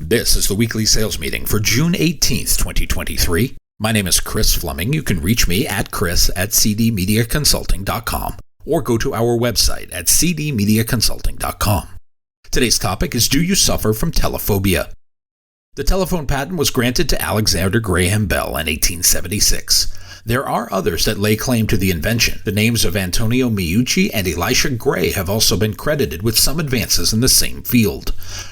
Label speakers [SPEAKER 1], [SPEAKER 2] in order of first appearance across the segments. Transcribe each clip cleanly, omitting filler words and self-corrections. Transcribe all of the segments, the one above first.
[SPEAKER 1] This is the weekly sales meeting for June 18th, 2023. My name is Chris Fleming. You can reach me at chris@cdmediaconsulting.com or go to our website at cdmediaconsulting.com. Today's topic is, do you suffer from telephobia? The telephone patent was granted to Alexander Graham Bell in 1876. There are others that lay claim to the invention. The names of Antonio Meucci and Elisha Gray have also been credited with some advances in the same field.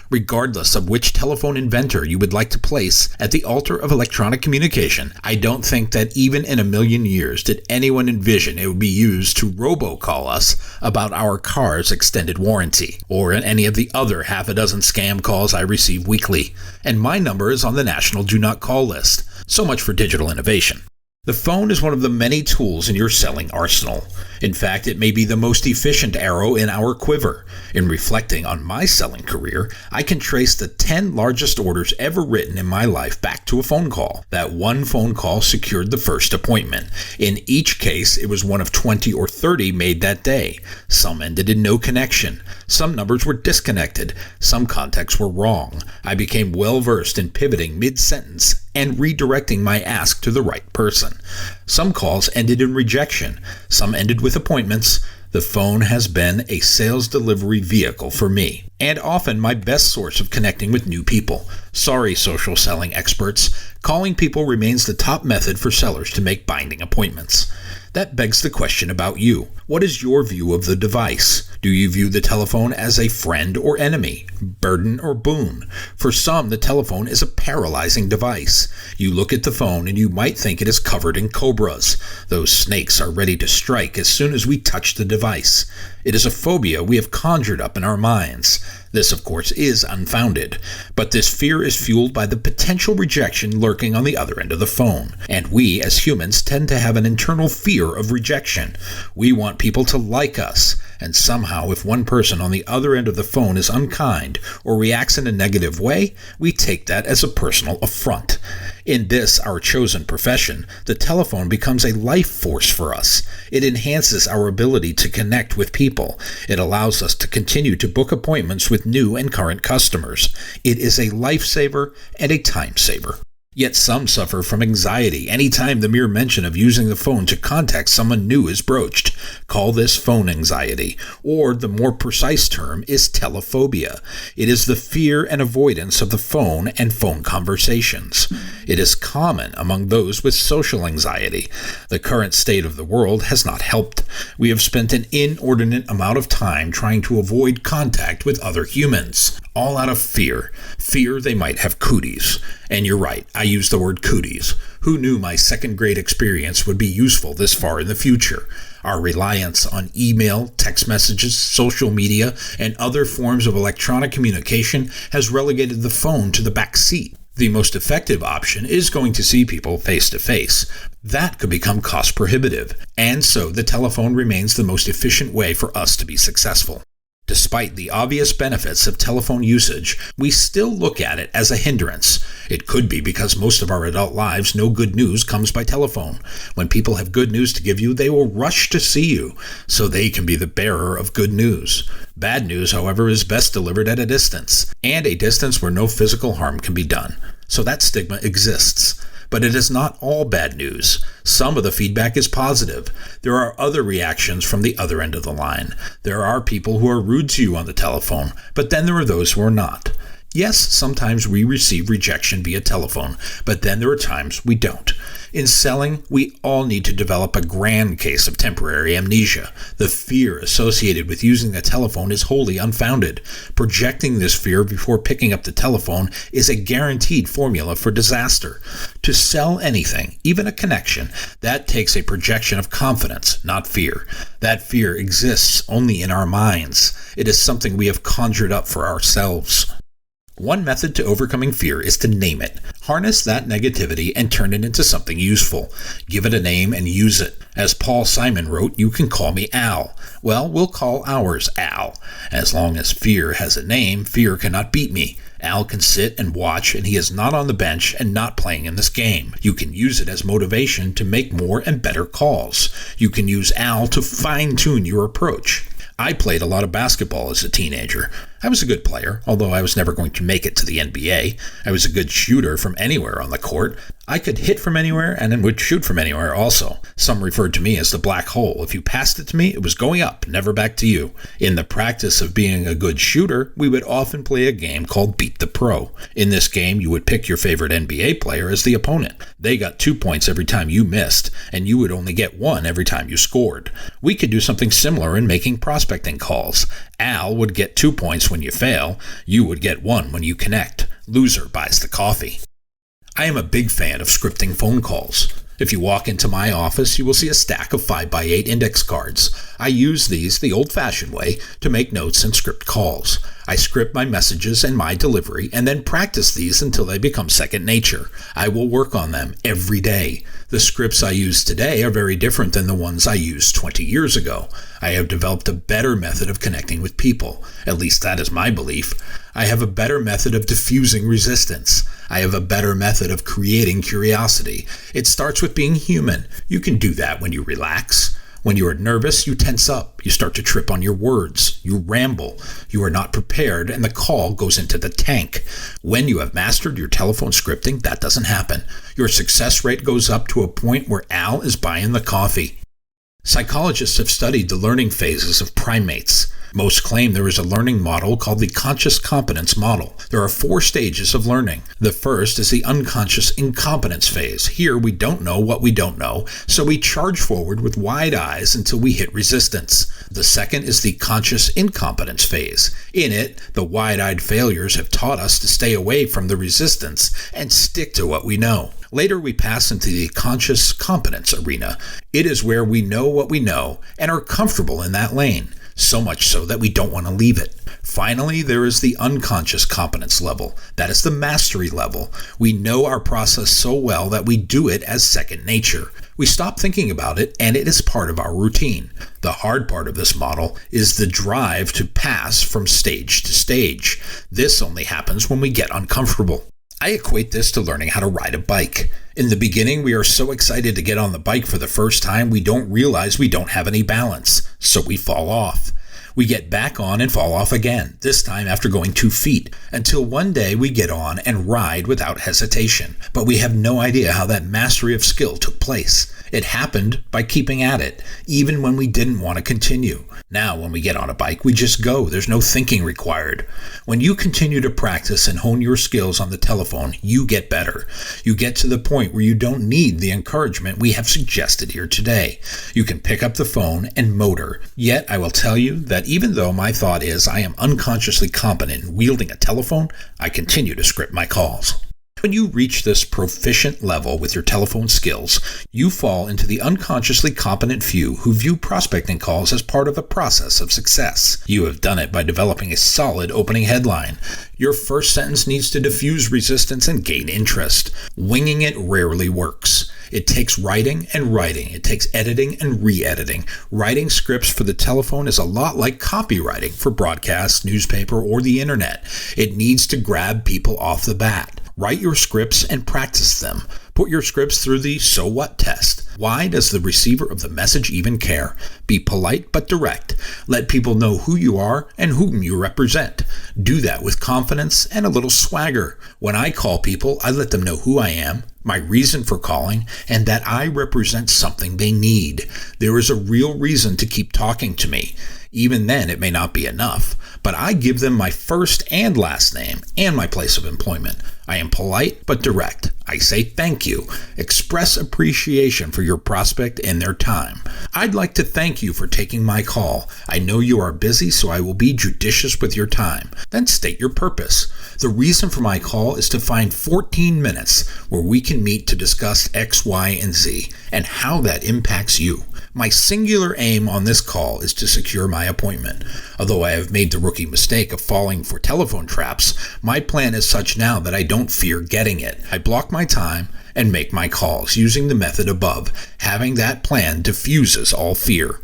[SPEAKER 1] Regardless of which telephone inventor you would like to place at the altar of electronic communication, I don't think that even in a million years did anyone envision it would be used to robocall us about our car's extended warranty, or in any of the other half a dozen scam calls I receive weekly. And my number is on the National Do Not Call list. So much for digital innovation. The phone is one of the many tools in your selling arsenal. In fact, it may be the most efficient arrow in our quiver. In reflecting on my selling career, I can trace the 10 largest orders ever written in my life back to a phone call. That one phone call secured the first appointment. In each case, it was one of 20 or 30 made that day. Some ended in no connection. Some numbers were disconnected. Some contacts were wrong. I became well versed in pivoting mid-sentence and redirecting my ask to the right person. Some calls ended in rejection. Some ended with appointments. The phone has been a sales delivery vehicle for me, and often my best source of connecting with new people. Sorry, social selling experts. Calling people remains the top method for sellers to make binding appointments. That begs the question about you. What is your view of the device? Do you view the telephone as a friend or enemy, burden or boon? For some, the telephone is a paralyzing device. You look at the phone and you might think it is covered in cobras. Those snakes are ready to strike as soon as we touch the device. It is a phobia we have conjured up in our minds. This, of course, is unfounded, but this fear is fueled by the potential rejection lurking on the other end of the phone. And we, as humans, tend to have an internal fear of rejection. We want people to like us, and somehow if one person on the other end of the phone is unkind or reacts in a negative way, we take that as a personal affront. In this, our chosen profession, the telephone becomes a life force for us. It enhances our ability to connect with people. It allows us to continue to book appointments with new and current customers. It is a lifesaver and a time saver. Yet some suffer from anxiety anytime the mere mention of using the phone to contact someone new is broached. Call this phone anxiety, or the more precise term is telephobia. It is the fear and avoidance of the phone and phone conversations. It is common among those with social anxiety. The current state of the world has not helped. We have spent an inordinate amount of time trying to avoid contact with other humans, all out of fear. Fear they might have cooties. And you're right, I use the word cooties. Who knew my second grade experience would be useful this far in the future? Our reliance on email, text messages, social media, and other forms of electronic communication has relegated the phone to the back seat. The most effective option is going to see people face to face. That could become cost prohibitive, and so the telephone remains the most efficient way for us to be successful. Despite the obvious benefits of telephone usage, we still look at it as a hindrance. It could be because most of our adult lives, no good news comes by telephone. When people have good news to give you, they will rush to see you, so they can be the bearer of good news. Bad news, however, is best delivered at a distance, and a distance where no physical harm can be done. So that stigma exists. But it is not all bad news. Some of the feedback is positive. There are other reactions from the other end of the line. There are people who are rude to you on the telephone, but then there are those who are not. Yes, sometimes we receive rejection via telephone, but then there are times we don't. In selling, we all need to develop a grand case of temporary amnesia. The fear associated with using the telephone is wholly unfounded. Projecting this fear before picking up the telephone is a guaranteed formula for disaster. To sell anything, even a connection, that takes a projection of confidence, not fear. That fear exists only in our minds. It is something we have conjured up for ourselves. One method to overcoming fear is to name it. Harness that negativity and turn it into something useful. Give it a name and use it. As Paul Simon wrote, "You can call me Al." Well, we'll call ours Al. As long as fear has a name, fear cannot beat me. Al can sit and watch, and he is not on the bench and not playing in this game. You can use it as motivation to make more and better calls. You can use Al to fine-tune your approach. I played a lot of basketball as a teenager. I was a good player, although I was never going to make it to the NBA. I was a good shooter from anywhere on the court. I could hit from anywhere and then would shoot from anywhere also. Some referred to me as the black hole. If you passed it to me, it was going up, never back to you. In the practice of being a good shooter, we would often play a game called Beat the Pro. In this game, you would pick your favorite NBA player as the opponent. They got 2 points every time you missed, and you would only get 1 every time you scored. We could do something similar in making prospecting calls. Al would get 2 points when you fail. You would get 1 when you connect. Loser buys the coffee. I am a big fan of scripting phone calls. If you walk into my office, you will see a stack of 5x8 index cards. I use these the old-fashioned way to make notes and script calls. I script my messages and my delivery and then practice these until they become second nature. I will work on them every day. The scripts I use today are very different than the ones I used 20 years ago. I have developed a better method of connecting with people. At least that is my belief. I have a better method of diffusing resistance. I have a better method of creating curiosity. It starts with being human. You can do that when you relax. When you are nervous, you tense up. You start to trip on your words. You ramble. You are not prepared, and the call goes into the tank. When you have mastered your telephone scripting, that doesn't happen. Your success rate goes up to a point where Al is buying the coffee. Psychologists have studied the learning phases of primates. Most claim there is a learning model called the conscious competence model. There are 4 stages of learning. The first is the unconscious incompetence phase. Here we don't know what we don't know, so we charge forward with wide eyes until we hit resistance. The second is the conscious incompetence phase. In it, the wide-eyed failures have taught us to stay away from the resistance and stick to what we know. Later, we pass into the conscious competence arena. It is where we know what we know and are comfortable in that lane, so much so that we don't want to leave it. Finally, there is the unconscious competence level. That is the mastery level. We know our process so well that we do it as second nature. We stop thinking about it, and it is part of our routine. The hard part of this model is the drive to pass from stage to stage. This only happens when we get uncomfortable. I equate this to learning how to ride a bike. In the beginning, we are so excited to get on the bike for the first time, we don't realize we don't have any balance, so we fall off. We get back on and fall off again, this time after going 2 feet, until one day we get on and ride without hesitation. But we have no idea how that mastery of skill took place. It happened by keeping at it, even when we didn't want to continue. Now, when we get on a bike, we just go. There's no thinking required. When you continue to practice and hone your skills on the telephone, you get better. You get to the point where you don't need the encouragement we have suggested here today. You can pick up the phone and motor. Yet, I will tell you that even though my thought is I am unconsciously competent in wielding a telephone, I continue to script my calls. When you reach this proficient level with your telephone skills, you fall into the unconsciously competent few who view prospecting calls as part of a process of success. You have done it by developing a solid opening headline. Your first sentence needs to diffuse resistance and gain interest. Winging it rarely works. It takes writing and writing. It takes editing and re-editing. Writing scripts for the telephone is a lot like copywriting for broadcast, newspaper, or the internet. It needs to grab people off the bat. Write your scripts and practice them. Put your scripts through the so what test. Why does the receiver of the message even care? Be polite but direct. Let people know who you are and whom you represent. Do that with confidence and a little swagger. When I call people, I let them know who I am, my reason for calling, and that I represent something they need. There is a real reason to keep talking to me. Even then, it may not be enough, but I give them my first and last name and my place of employment. I am polite but direct. I say thank you. Express appreciation for your prospect and their time. I'd like to thank you for taking my call. I know you are busy, so I will be judicious with your time. Then state your purpose. The reason for my call is to find 14 minutes where we can meet to discuss X, Y, and Z and how that impacts you. My singular aim on this call is to secure my appointment. Although I have made the rookie mistake of falling for telephone traps, my plan is such now that I don't fear getting it. I block my time and make my calls using the method above. Having that plan diffuses all fear.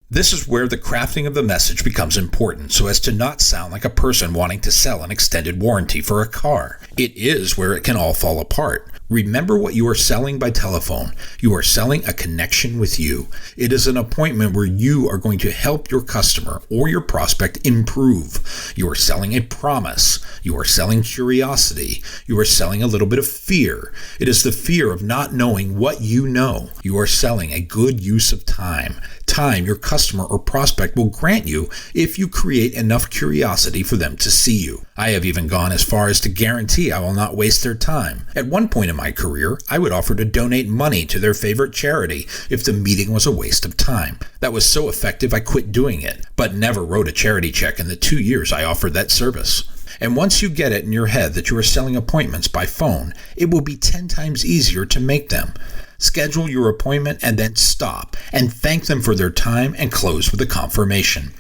[SPEAKER 1] This is where the crafting of the message becomes important so as to not sound like a person wanting to sell an extended warranty for a car. It is where it can all fall apart. Remember what you are selling by telephone. You are selling a connection with you. It is an appointment where you are going to help your customer or your prospect improve. You are selling a promise. You are selling curiosity. You are selling a little bit of fear. It is the fear of not knowing what you know. You are selling a good use of time. Time your customer or prospect will grant you if you create enough curiosity for them to see you. I have even gone as far as to guarantee I will not waste their time. At one point in my career, I would offer to donate money to their favorite charity if the meeting was a waste of time. That was so effective I quit doing it, but never wrote a charity check in the 2 years I offered that service. And once you get it in your head that you are selling appointments by phone, it will be 10 times easier to make them. Schedule your appointment and then stop and thank them for their time and close with a confirmation.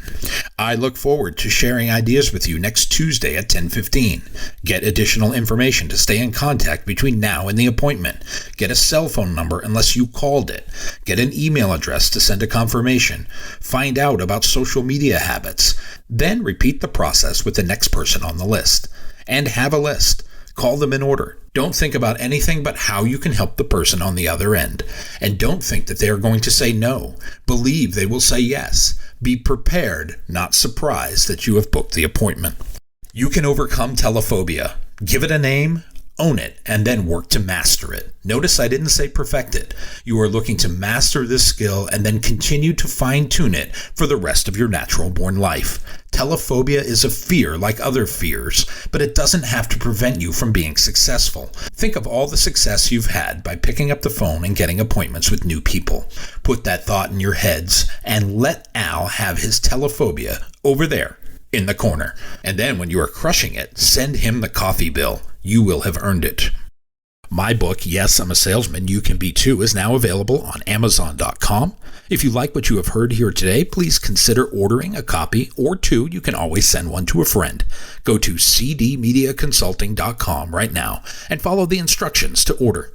[SPEAKER 1] I look forward to sharing ideas with you next Tuesday at 10:15. Get additional information to stay in contact between now and the appointment. Get a cell phone number unless you called it. Get an email address to send a confirmation. Find out about social media habits. Then repeat the process with the next person on the list. And have a list. Call them in order. Don't think about anything but how you can help the person on the other end. And don't think that they are going to say no. Believe they will say yes. Be prepared, not surprised that you have booked the appointment. You can overcome telephobia. Give it a name, own it, and then work to master it. Notice I didn't say perfect it. You are looking to master this skill and then continue to fine-tune it for the rest of your natural-born life. Telephobia is a fear like other fears, but it doesn't have to prevent you from being successful. Think of all the success you've had by picking up the phone and getting appointments with new people. Put that thought in your heads and let Al have his telephobia over there in the corner. And then when you are crushing it, send him the coffee bill. You will have earned it. My book, Yes, I'm a Salesman, You Can Be Too, is now available on Amazon.com. If you like what you have heard here today, please consider ordering a copy or two. You can always send one to a friend. Go to cdmediaconsulting.com right now and follow the instructions to order.